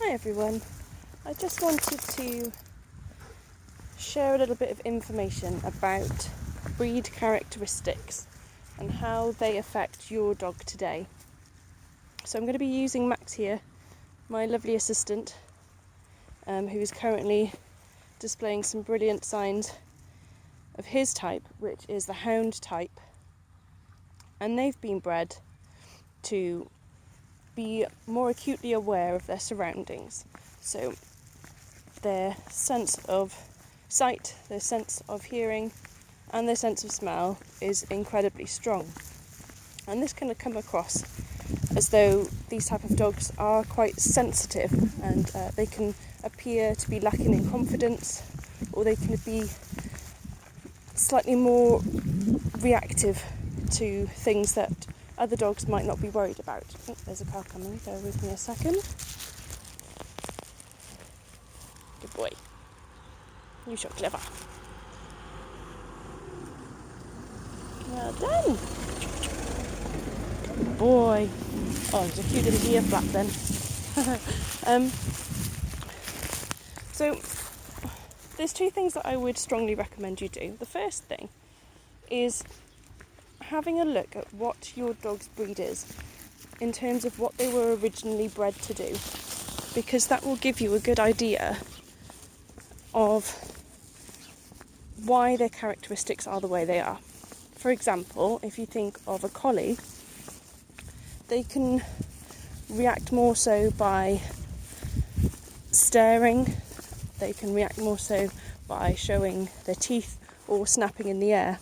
Hi everyone, I just wanted to share a little bit of information about breed characteristics and how they affect your dog today. So I'm going to be using Max here, my lovely assistant, who is currently displaying some brilliant signs of his type, which is the hound type, and they've been bred to be more acutely aware of their surroundings. So their sense of sight, their sense of hearing, and their sense of smell is incredibly strong. And this can come across as though these type of dogs are quite sensitive, and they can appear to be lacking in confidence, or they can be slightly more reactive to things that other dogs might not be worried about. Oh, there's a car coming, bear with me a second. Good boy. You're so clever. Well done. Good boy. Oh, there's a cute little ear flap then. So, there's two things that I would strongly recommend you do. The first thing is having a look at what your dog's breed is in terms of what they were originally bred to do, because that will give you a good idea of why their characteristics are the way they are. For example, if you think of a collie, they can react more so by staring, they can react more so by showing their teeth or snapping in the air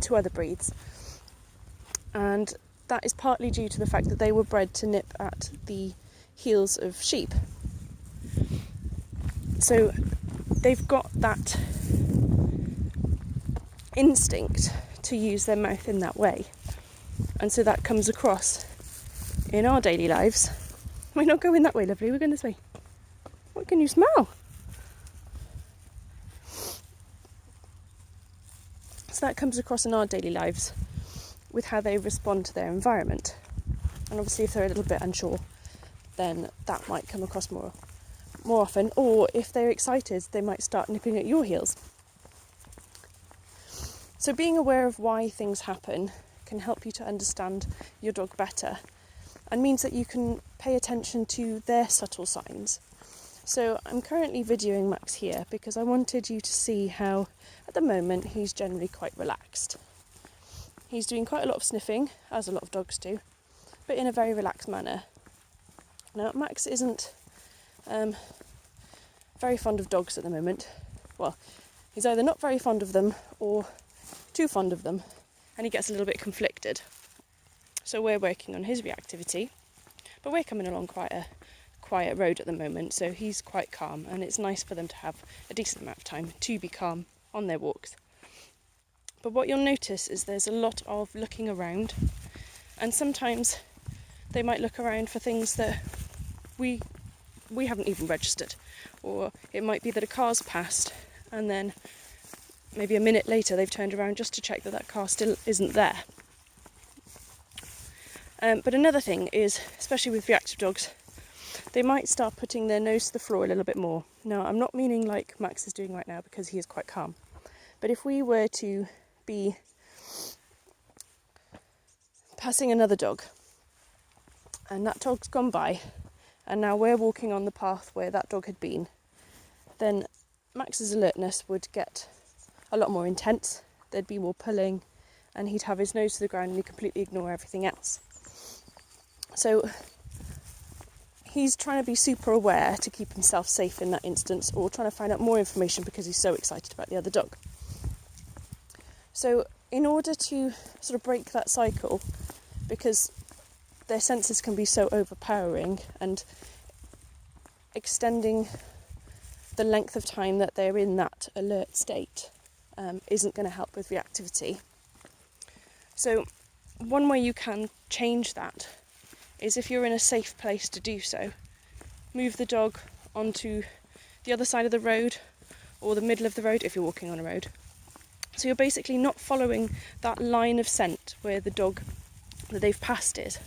to other breeds, and that is partly due to the fact that they were bred to nip at the heels of sheep. So they've got that instinct to use their mouth in that way, and so that comes across in our daily lives. We're not going that way, lovely, we're going this way. What can you smell? So that comes across in our daily lives with how they respond to their environment. And obviously if they're a little bit unsure, then that might come across more often. Or if they're excited, they might start nipping at your heels. So being aware of why things happen can help you to understand your dog better, and means that you can pay attention to their subtle signs. So I'm currently videoing Max here because I wanted you to see how, at the moment, he's generally quite relaxed. He's doing quite a lot of sniffing, as a lot of dogs do, but in a very relaxed manner. Now, Max isn't very fond of dogs at the moment. Well, he's either not very fond of them or too fond of them, and he gets a little bit conflicted. So we're working on his reactivity, but we're coming along quite a quiet road at the moment, so he's quite calm, and it's nice for them to have a decent amount of time to be calm on their walks. But what you'll notice is there's a lot of looking around, and sometimes they might look around for things that we haven't even registered, or it might be that a car's passed and then maybe a minute later they've turned around just to check that that car still isn't there. But another thing is, especially with reactive dogs, they might start putting their nose to the floor a little bit more. Now, I'm not meaning like Max is doing right now, because he is quite calm. But if we were to be passing another dog, and that dog's gone by, and now we're walking on the path where that dog had been, then Max's alertness would get a lot more intense. There'd be more pulling, and he'd have his nose to the ground and he'd completely ignore everything else. So he's trying to be super aware to keep himself safe in that instance, or trying to find out more information because he's so excited about the other dog. So in order to sort of break that cycle, because their senses can be so overpowering, and extending the length of time that they're in that alert state isn't going to help with reactivity. So one way you can change that is, if you're in a safe place to do so, move the dog onto the other side of the road or the middle of the road if you're walking on a road. So you're basically not following that line of scent where the dog that they've passed is,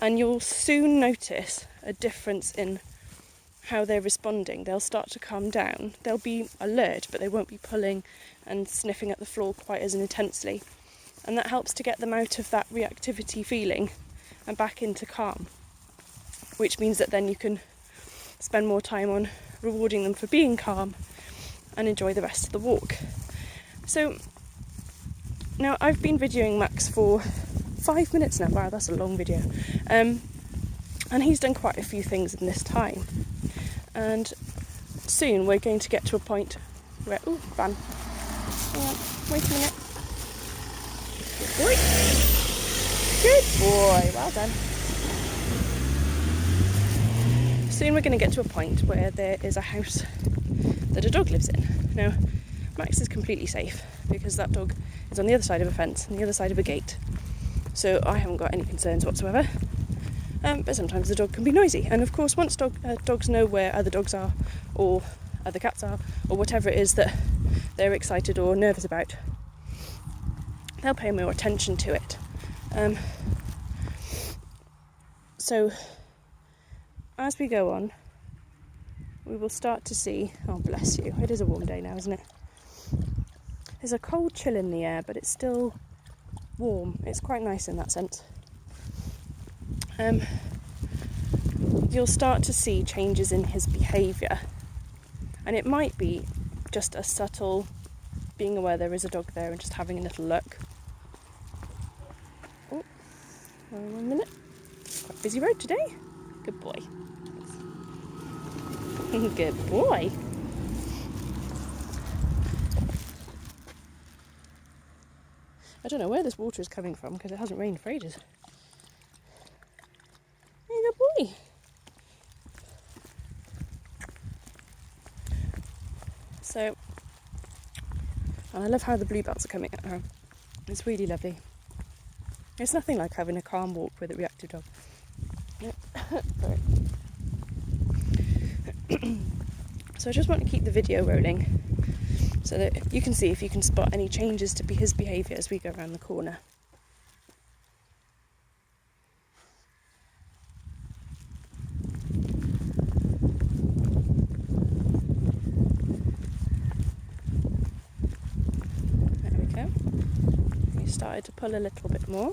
and you'll soon notice a difference in how they're responding. They'll start to calm down. They'll be alert, but they won't be pulling and sniffing at the floor quite as intensely. And that helps to get them out of that reactivity feeling and back into calm, which means that then you can spend more time on rewarding them for being calm and enjoy the rest of the walk. So now I've been videoing Max for 5 minutes now. Wow, that's a long video. And he's done quite a few things in this time. And soon we're going to get to a point where... Oh, Van. Hang on, wait a minute. Good boy. Good boy, well done. Soon we're going to get to a point where there is a house that a dog lives in. Now, Max is completely safe because that dog is on the other side of a fence, on the other side of a gate. So I haven't got any concerns whatsoever. But sometimes the dog can be noisy. And of course, once dogs know where other dogs are, or other cats are, or whatever it is that they're excited or nervous about, they'll pay more attention to it. So as we go on, we will start to see... Oh, bless you. It is a warm day now, isn't it? There's a cold chill in the air, but it's still warm. It's quite nice in that sense. You'll start to see changes in his behaviour, and it might be just a subtle being aware there is a dog there and just having a little look. Oh, 1 minute. Quite a busy road today. Good boy. Good boy. I don't know where this water is coming from because it hasn't rained for ages. Good boy. So, and I love how the bluebells are coming at her. It's really lovely. It's nothing like having a calm walk with a reactive dog. Sorry. So I just want to keep the video rolling so that you can see if you can spot any changes to his behaviour as we go around the corner. Started to pull a little bit more,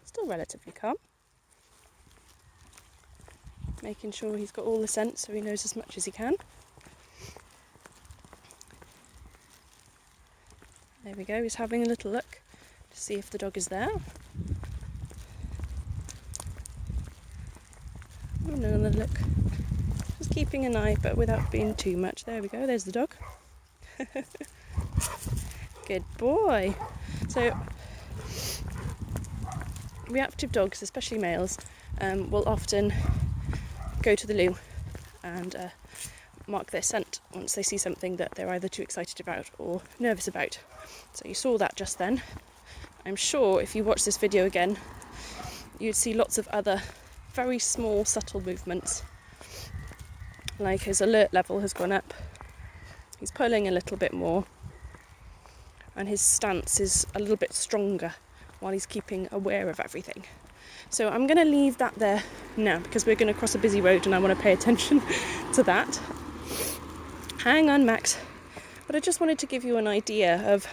still relatively calm, making sure he's got all the scent so he knows as much as he can. There we go, he's having a little look to see if the dog is there. And another look, just keeping an eye but without being too much. There we go, there's the dog. Good boy. So reactive dogs, especially males, will often go to the loo and mark their scent once they see something that they're either too excited about or nervous about. So you saw that just then. I'm sure if you watch this video again, you'd see lots of other very small, subtle movements. Like his alert level has gone up, he's pulling a little bit more, and his stance is a little bit stronger while he's keeping aware of everything. So I'm going to leave that there now because we're going to cross a busy road and I want to pay attention to that. Hang on, Max. But I just wanted to give you an idea of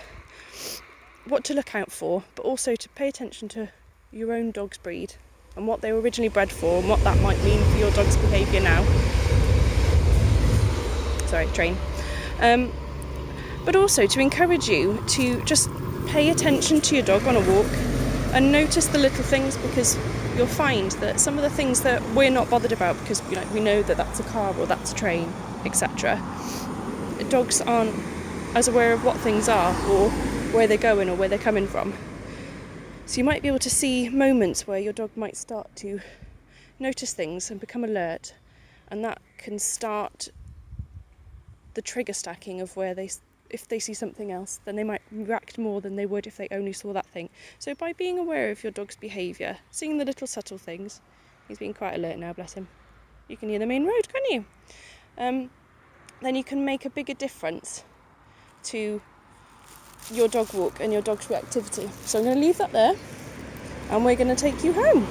what to look out for, but also to pay attention to your own dog's breed and what they were originally bred for and what that might mean for your dog's behaviour now. Sorry, train. But also to encourage you to just pay attention to your dog on a walk and notice the little things, because you'll find that some of the things that we're not bothered about because we know that that's a car or that's a train, etc. Dogs aren't as aware of what things are or where they're going or where they're coming from. So you might be able to see moments where your dog might start to notice things and become alert, and that can start the trigger stacking of where if they see something else, then they might react more than they would if they only saw that thing. So by being aware of your dog's behaviour, seeing the little subtle things, he's being quite alert now, bless him. You can hear the main road, can't you? Then you can make a bigger difference to your dog walk and your dog's reactivity. So I'm going to leave that there and we're going to take you home.